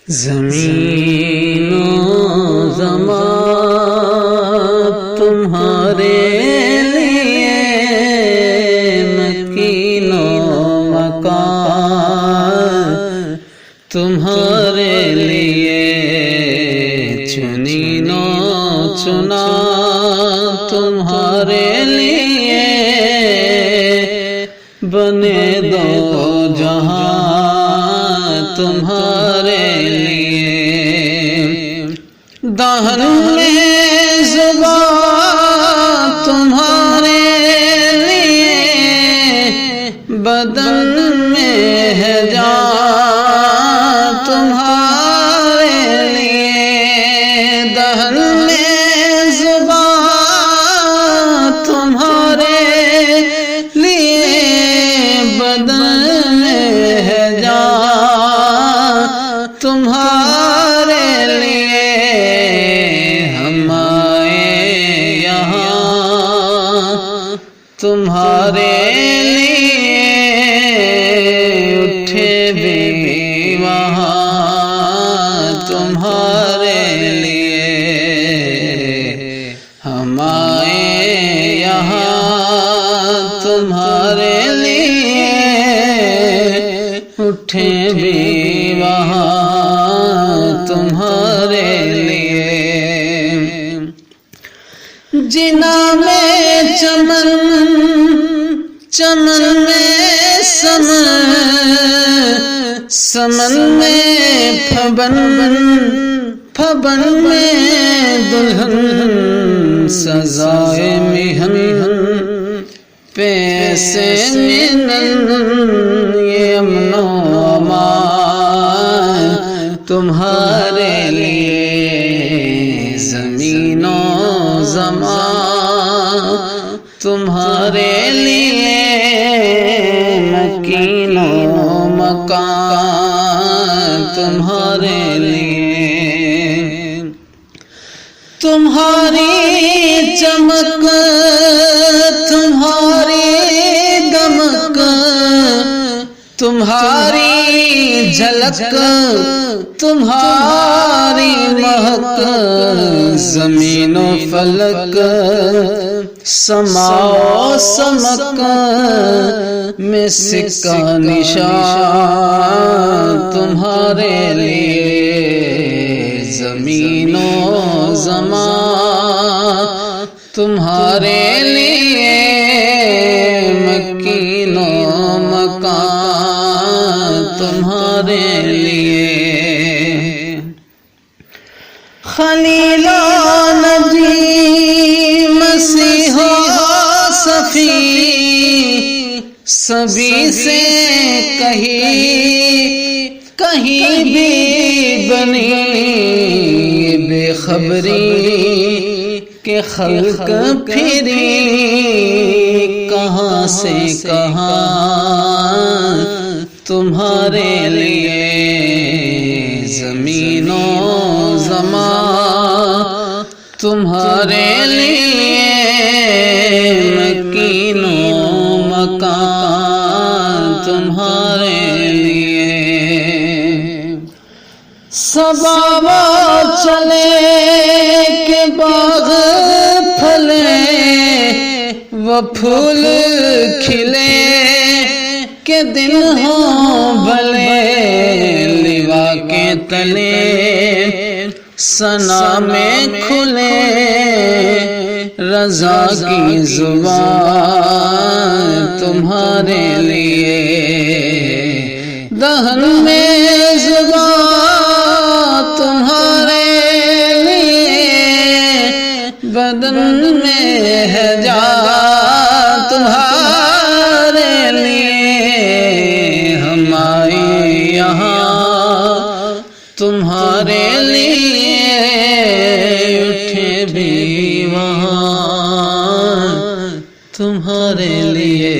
زمین و زمان تمہارے لیے مکین و مکان تمہارے لیے چنین و چنا تمہارے لیے بنے دو جہاں تمہارے لیے دہن میں زبان تمہارے لیے بدن میں ہے جان تمہارے لیے دہن میں زبان تمہارے لیے بدن میں ہے جان تمہارے لیے ہم آئے یہاں تمہارے لیے اٹھے بھی وہاں تمہارے لیے ہم آئے یہاں تمہارے لیے اٹھے بھی وہاں تمہارے لیے جنا میں چمن چمن میں سمن سمن میں پھبن پھبن میں دلہن سزائے مہن پیسے منن یہ امن و امان تمہارے لیے زمین و زمان تمہارے لیے مکین و مکان تمہارے لیے تمہاری چمک تمہاری دمک تمہاری جھلک تمہاری مہک زمین و فلک سما و سمک میں سکہ نشان تمہارے لیے زمین و زمان تمہارے لیے مکین و مکان تمہارے لیے خلیل و نبی مسیح و صفی سبھی سے کہیں بھی بنی بے خبری کہ خلق پھری کہاں سے کہاں تمہارے لیے زمین و زمان تمہارے لیے مکین و مکان تمہارے لیے سباب چلے کہ باغ پھلے وہ پھول کھلے کہ دل ہوں بھلے لیوا کے تلے ثنا میں کھلے رضا کی زبان تمہارے لیے دہن میں زبان تمہارے لیے بدن میں ہے جان تمہارے لیے ہم آئے یہاں تمہارے لیے اٹھے بھی وہاں تمہارے لیے